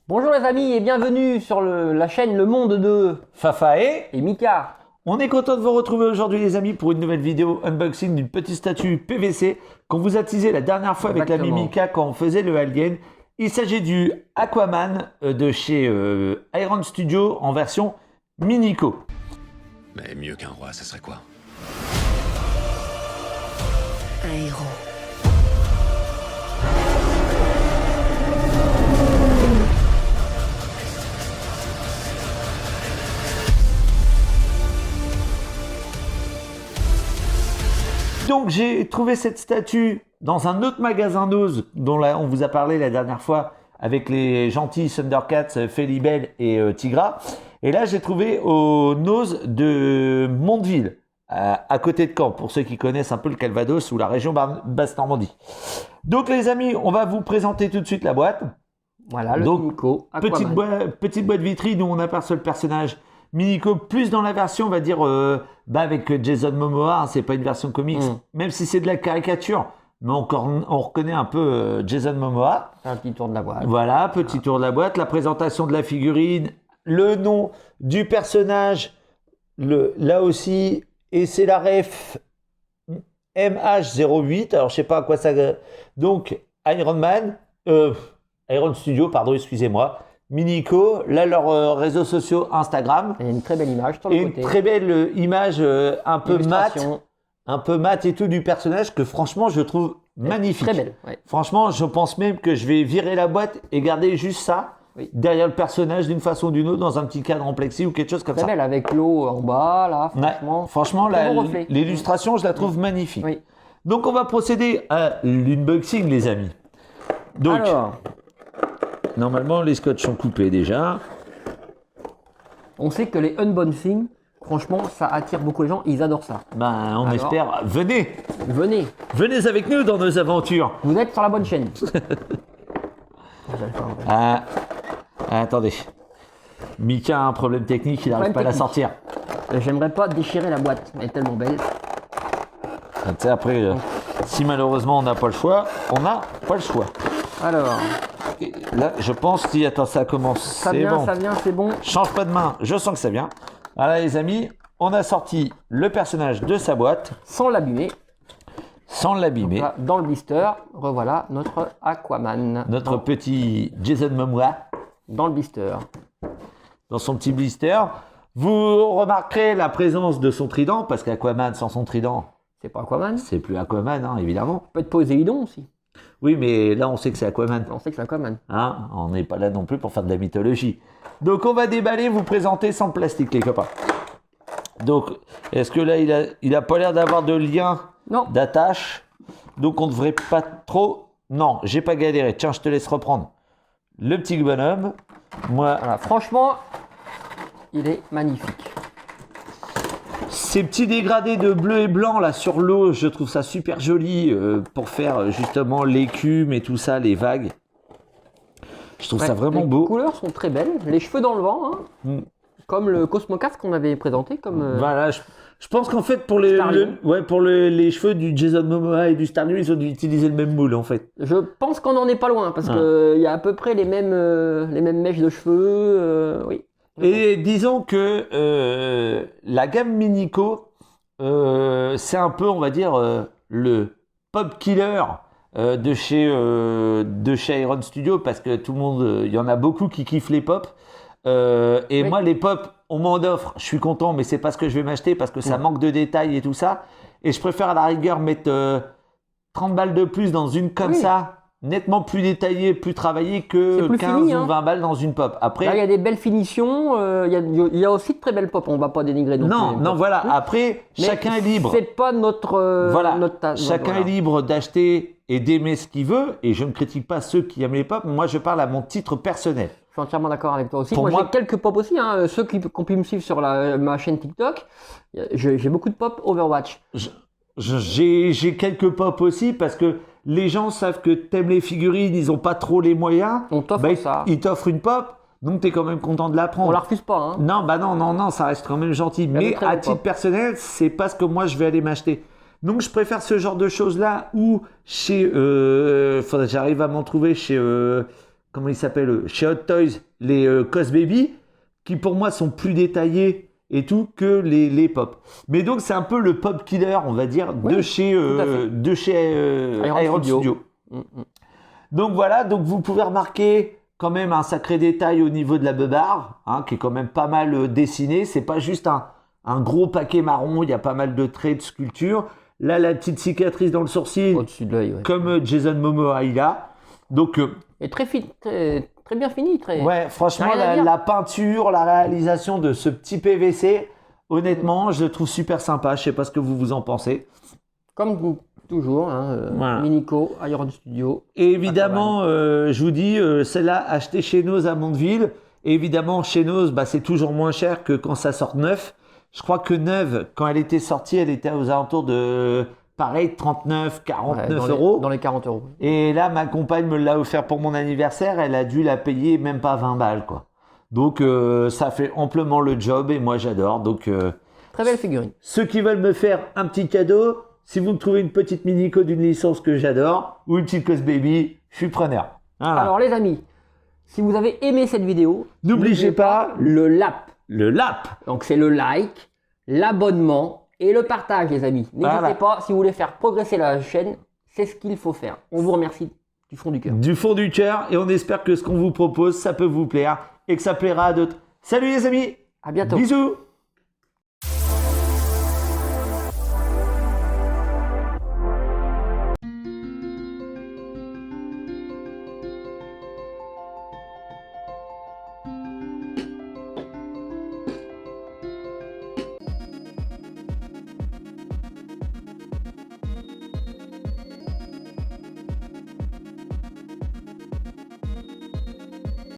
Bonjour les amis et bienvenue sur la chaîne Le Monde de Fafa et Mika. On est content de vous retrouver aujourd'hui les amis pour une nouvelle vidéo unboxing d'une petite statue PVC qu'on vous a teasé la dernière fois avec la Mika quand on faisait le Alien. Il s'agit du Aquaman de chez Iron Studio en version Minico. Mais mieux qu'un roi, ça serait quoi? Un héros. Donc j'ai trouvé cette statue dans un autre magasin Nose dont là, on vous a parlé la dernière fois avec les gentils Thundercats, Felibel et Tigra. Et là j'ai trouvé au Nose de Mondeville, à côté de Caen, pour ceux qui connaissent un peu le Calvados ou la région Basse-Normandie. Donc les amis, on va vous présenter tout de suite la boîte. Voilà, le Donc, Minico petite boîte vitrine où on aperçoit le personnage Minico, plus dans la version, on va dire, avec Jason Momoa, hein, c'est pas une version comics, même si c'est de la caricature, mais on reconnaît un peu Jason Momoa. Un petit tour de la boîte. Voilà, petit tour de la boîte, la présentation de la figurine, le nom du personnage, là aussi, et c'est la ref MH08, alors je sais pas à quoi ça... Donc, Iron Studio, pardon, excusez-moi. Minico, là leurs réseaux sociaux Instagram. Il y a une très belle image sur le côté. Une très belle image un peu mat et tout du personnage que franchement je trouve magnifique. Très belle. Ouais. Franchement, je pense même que je vais virer la boîte et garder juste ça derrière le personnage d'une façon ou d'une autre dans un petit cadre en plexi ou quelque chose comme ça. Très belle avec l'eau en bas là. Franchement, l'illustration je la trouve magnifique. Oui. Donc on va procéder à l'unboxing les amis. Donc. Alors. Normalement, les scotch sont coupés déjà. On sait que les unboxing, franchement, ça attire beaucoup les gens. Ils adorent ça. Ben, on espère. Venez. Venez avec nous dans nos aventures. Vous êtes sur la bonne chaîne. Attendez. Mika a un problème technique, il n'arrive pas à la sortir. J'aimerais pas déchirer la boîte. Elle est tellement belle. Tu sais, après, si malheureusement on n'a pas le choix, on n'a pas le choix. Alors... Là, je pense que attends, ça commence. Ça vient, c'est bon. Change pas de main, je sens que ça vient. Voilà, les amis, on a sorti le personnage de sa boîte. Sans l'abîmer. Là, dans le blister, revoilà notre Aquaman. Notre petit Jason Momoa. Dans le blister. Dans son petit blister. Vous remarquerez la présence de son trident, parce qu'Aquaman sans son trident... C'est pas Aquaman. C'est plus Aquaman, hein, évidemment. Peut être Poséidon aussi. Oui, mais là, on sait que c'est Aquaman. On sait que c'est Aquaman. Hein, on n'est pas là non plus pour faire de la mythologie. Donc, on va déballer, vous présenter sans plastique, les copains. Donc, est-ce que là, il a pas l'air d'avoir de lien d'attache? Donc, on ne devrait pas trop... Non, j'ai pas galéré. Tiens, je te laisse reprendre le petit bonhomme. Moi... Voilà, franchement, il est magnifique. Ces petits dégradés de bleu et blanc là sur l'eau, je trouve ça super joli pour faire justement l'écume et tout ça, les vagues. Je trouve ça vraiment beau. Les couleurs sont très belles, les cheveux dans le vent, hein. Comme le Cosmocast qu'on avait présenté. Voilà, je pense qu'en fait pour les cheveux du Jason Momoa et du Star Wars, ils ont dû utiliser le même moule en fait. Je pense qu'on n'en est pas loin parce qu'il y a à peu près les mêmes mèches de cheveux, oui. Et disons que la gamme Minico, c'est un peu, on va dire, le pop killer de chez Iron Studio, parce que tout le monde, il y en a beaucoup qui kiffent les pop. Moi, les pop, on m'en offre, je suis content, mais c'est pas ce que je vais m'acheter parce que ça manque de détails et tout ça. Et je préfère à la rigueur mettre 30 balles de plus dans une comme ça. Nettement plus détaillé, plus travaillé que 15 ou 20 balles dans une pop. Après, là, il y a des belles finitions, il y a aussi de très belles pop, on va pas dénigrer non plus. Non, voilà, après, chacun est libre. C'est pas notre... chacun est libre d'acheter et d'aimer ce qu'il veut, et je ne critique pas ceux qui aiment les pop, moi je parle à mon titre personnel. Je suis entièrement d'accord avec toi aussi. Moi j'ai quelques pop aussi, hein. Ceux qui ont pu me suivre sur ma chaîne TikTok, j'ai beaucoup de pop Overwatch. J'ai quelques pop aussi, parce que les gens savent que t'aimes les figurines, ils ont pas trop les moyens. On t'offre ça. Ils t'offrent une pop, donc t'es quand même content de la prendre. On la refuse pas, hein. Non, ça reste quand même gentil. Mais à titre personnel, c'est pas ce que moi je vais aller m'acheter. Donc je préfère ce genre de choses-là, ou chez... faudrait que j'arrive à m'en trouver chez... comment ils s'appellent, chez Hot Toys, les Cos Baby, qui pour moi sont plus détaillés et tout que les pop. Mais donc c'est un peu le pop killer, on va dire, Oui, de chez Iron Studio. Donc voilà, donc vous pouvez remarquer quand même un sacré détail au niveau de la beubare, hein, qui est quand même pas mal dessiné. C'est pas juste un gros paquet marron, il y a pas mal de traits de sculpture. Là, la petite cicatrice dans le sourcil, Au-dessus de l'œil, ouais. comme Jason Momoa il a. Donc Et très bien fini. ouais, franchement, Rien à dire. la peinture, la réalisation de ce petit PVC, honnêtement, je le trouve super sympa. Je sais pas ce que vous en pensez. Comme toujours, hein, Voilà. Minico, Iron Studio. Et évidemment, je vous dis, celle-là, achetée chez Noz à Mondeville. Et évidemment, chez Noz, bah, c'est toujours moins cher que quand ça sort neuf. Je crois que neuve, quand elle était sortie, elle était aux alentours de, pareil, 39, 49 Ouais, euros. Dans les 40 euros. Et là, ma compagne me l'a offert pour mon anniversaire. Elle a dû la payer même pas 20 balles, quoi. Donc, ça fait amplement le job et moi, j'adore. Donc, Très belle figurine. ceux qui veulent me faire un petit cadeau, si vous me trouvez une petite Minico d'une licence que j'adore ou une petite Cos Baby, je suis preneur. Voilà. Alors les amis, si vous avez aimé cette vidéo, N'oubliez pas le lap. le lap. Donc c'est le like, l'abonnement et le partage les amis. N'hésitez Voilà. pas, si vous voulez faire progresser la chaîne, c'est ce qu'il faut faire. On vous remercie du fond du cœur. Du fond du cœur et on espère que ce qu'on vous propose, ça peut vous plaire et que ça plaira à d'autres. Salut les amis, À bientôt. bisous.